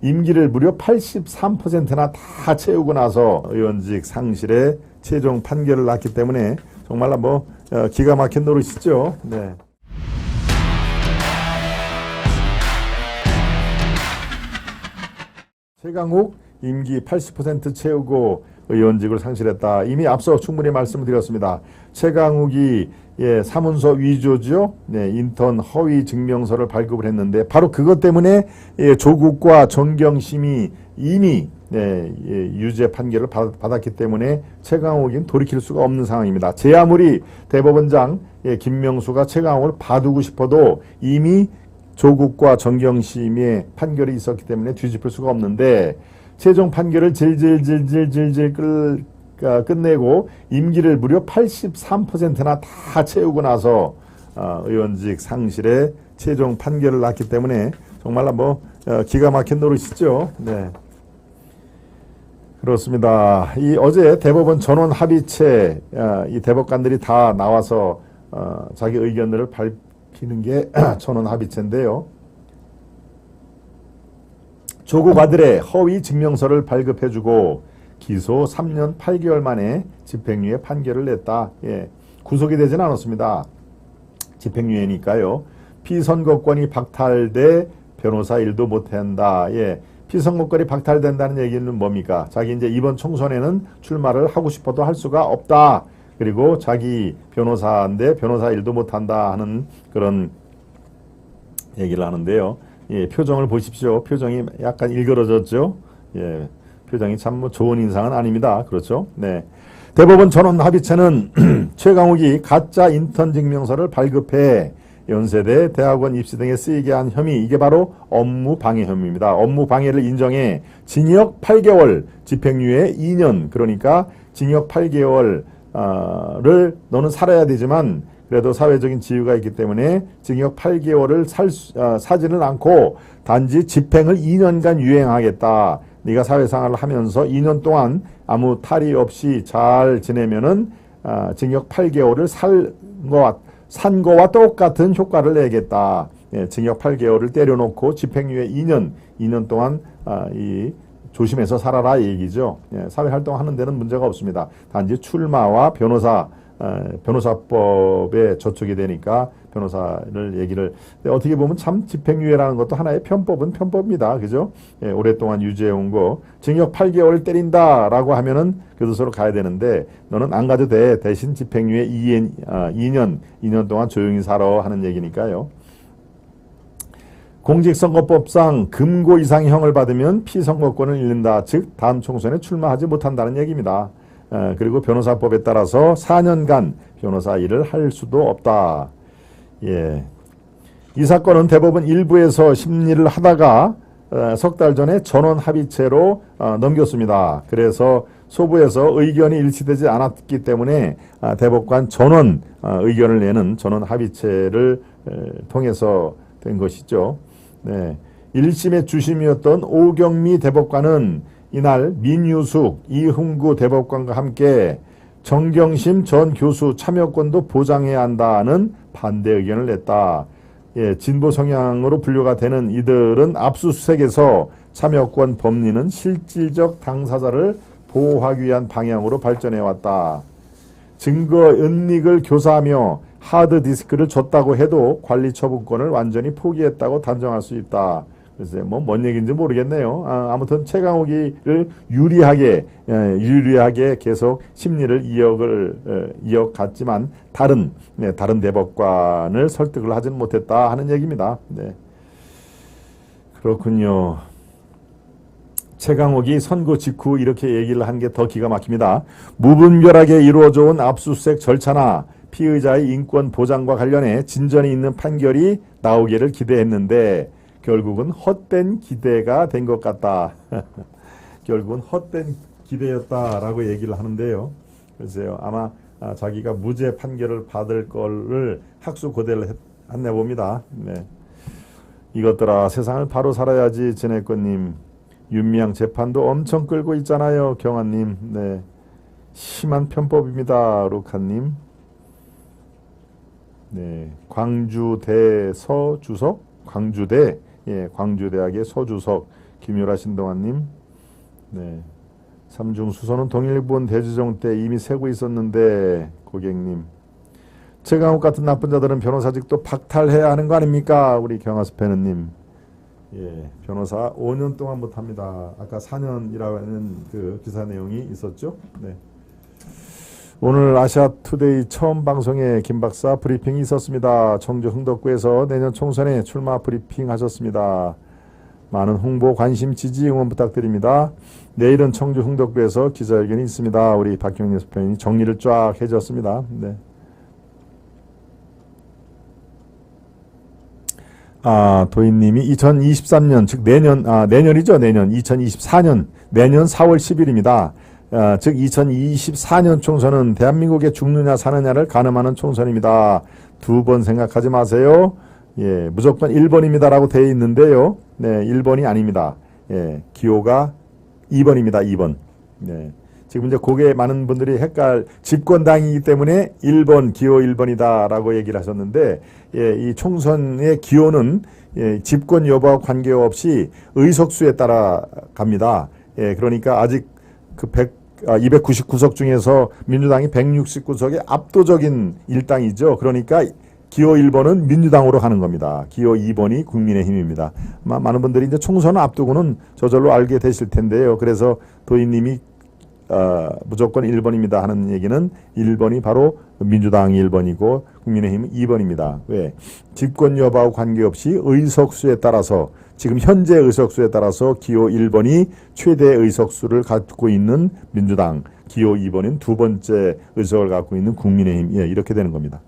임기를 무려 83%나 다 채우고 나서 의원직 상실에 최종 판결을 났기 때문에 정말 뭐 기가 막힌 노릇이죠. 네. 최강욱 임기 80% 채우고 의원직을 상실했다. 이미 앞서 충분히 말씀을 드렸습니다. 최강욱이 사문서 위조죠. 네, 인턴 허위 증명서를 발급을 했는데 바로 그것 때문에 조국과 정경심이 이미 유죄 판결을 받았기 때문에 최강욱은 돌이킬 수가 없는 상황입니다. 제 아무리 대법원장 김명수가 최강욱을 봐두고 싶어도 이미 조국과 정경심의 판결이 있었기 때문에 뒤집을 수가 없는데 최종 판결을 질질질질질질 끝내고 임기를 무려 83%나 다 채우고 나서 의원직 상실에 최종 판결을 났기 때문에 정말 뭐 기가 막힌 노릇이죠. 네. 그렇습니다. 이 어제 대법원 전원 합의체 이 대법관들이 다 나와서 자기 의견들을 밝히는 게 전원 합의체인데요. 조국 아들의 허위 증명서를 발급해주고 기소 3년 8개월 만에 집행유예 판결을 냈다. 구속이 되진 않았습니다. 집행유예니까요. 피선거권이 박탈돼 변호사 일도 못한다. 피선거권이 박탈된다는 얘기는 뭡니까? 자기 이제 이번 총선에는 출마를 하고 싶어도 할 수가 없다. 그리고 자기 변호사인데 변호사 일도 못한다 하는 그런 얘기를 하는데요. 표정을 보십시오. 표정이 약간 일그러졌죠. 표정이 참 뭐 좋은 인상은 아닙니다. 그렇죠? 네. 대법원 전원 합의체는 최강욱이 가짜 인턴 증명서를 발급해 연세대, 대학원 입시 등에 쓰이게 한 혐의, 이게 바로 업무방해 혐의입니다. 업무방해를 인정해 징역 8개월, 집행유예 2년, 그러니까 징역 8개월을 너는 살아야 되지만 그래도 사회적인 지위가 있기 때문에 징역 8개월을 사지는 않고 단지 집행을 2년간 유예하겠다. 네가 사회생활을 하면서 2년 동안 아무 탈의 없이 잘 지내면은 징역 8개월을 산 거와 똑같은 효과를 내겠다. 징역 8개월을 때려놓고 집행유예 2년 동안 조심해서 살아라 얘기죠. 사회활동 하는 데는 문제가 없습니다. 단지 출마와 변호사법에 저촉이 되니까 변호사를 얘기를 어떻게 보면 참 집행유예라는 것도 하나의 편법은 편법입니다. 그죠? 오랫동안 유지해온 거 징역 8개월 때린다라고 하면은 교도소로 가야 되는데 너는 안 가도 돼. 대신 집행유예 2년 동안 조용히 살아 하는 얘기니까요. 공직선거법상 금고 이상형을 받으면 피선거권을 잃는다. 즉 다음 총선에 출마하지 못한다는 얘기입니다. 그리고 변호사법에 따라서 4년간 변호사 일을 할 수도 없다. 이 사건은 대법원 일부에서 심리를 하다가 석 달 전에 전원 합의체로 넘겼습니다. 그래서 소부에서 의견이 일치되지 않았기 때문에 대법관 전원 의견을 내는 전원 합의체를 통해서 된 것이죠. 1심의 주심이었던 오경미 대법관은 이날 민유숙, 이흥구 대법관과 함께 정경심 전 교수 참여권도 보장해야 한다는 반대 의견을 냈다. 진보 성향으로 분류가 되는 이들은 압수수색에서 참여권 법리는 실질적 당사자를 보호하기 위한 방향으로 발전해왔다. 증거 은닉을 교사하며 하드디스크를 줬다고 해도 관리처분권을 완전히 포기했다고 단정할 수 있다. 글쎄 뭔 얘기인지 모르겠네요. 아무튼 최강욱이를 유리하게 계속 심리를 이어갔지만 다른 대법관을 설득을 하지는 못했다 하는 얘기입니다. 네. 그렇군요. 최강욱이 선고 직후 이렇게 얘기를 한 게 더 기가 막힙니다. 무분별하게 이루어져 온 압수수색 절차나 피의자의 인권 보장과 관련해 진전이 있는 판결이 나오기를 기대했는데 결국은 헛된 기대가 된 것 같다. 결국은 헛된 기대였다라고 얘기를 하는데요. 글쎄요. 아마 자기가 무죄 판결을 받을 거를 학수고대를 했나 봅니다. 네. 이것들아 세상을 바로 살아야지 진해권님. 윤미향 재판도 엄청 끌고 있잖아요. 경아님. 네. 심한 편법입니다. 루카님. 네. 광주대 서주석? 광주대학의 서주석 김유라 신동아님. 네. 삼중수소는 동일본 대지정 때 이미 세고 있었는데 고객님. 최강욱 같은 나쁜 자들은 변호사직도 박탈해야 하는 거 아닙니까? 우리 경하스페너님. 예, 변호사 5년 동안 못합니다. 아까 4년이라는 그 기사 내용이 있었죠. 네. 오늘 아시아투데이 처음 방송에 김 박사 브리핑이 있었습니다. 청주 흥덕구에서 내년 총선에 출마 브리핑 하셨습니다. 많은 홍보, 관심, 지지, 응원 부탁드립니다. 내일은 청주 흥덕구에서 기자회견이 있습니다. 우리 박경림 대표님이 정리를 쫙 해줬습니다. 네. 도인님이 2023년, 즉 내년이죠. 내년 2024년 내년 4월 10일입니다. 즉 2024년 총선은 대한민국의 죽느냐 사느냐를 가늠하는 총선입니다. 두 번 생각하지 마세요. 예, 무조건 1번입니다라고 되어 있는데요. 네, 1번이 아닙니다. 예, 기호가 2번입니다. 2번. 네. 지금 이제 그게 많은 분들이 집권당이기 때문에 1번, 기호 1번이다라고 얘기를 하셨는데, 예, 이 총선의 기호는 예, 집권 여부와 관계없이 의석수에 따라 갑니다. 예, 그러니까 아직 그 299석 중에서 민주당이 169석의 압도적인 일당이죠. 그러니까 기호 1번은 민주당으로 가는 겁니다. 기호 2번이 국민의힘입니다. 많은 분들이 이제 총선을 앞두고는 저절로 알게 되실 텐데요. 그래서 도인님이 무조건 1번입니다 하는 얘기는 1번이 바로 민주당이 1번이고 국민의힘은 2번입니다. 왜? 집권 여부와 관계없이 의석수에 따라서 지금 현재 의석수에 따라서 기호 1번이 최대 의석수를 갖고 있는 민주당, 기호 2번은 두 번째 의석을 갖고 있는 국민의힘, 예, 이렇게 되는 겁니다.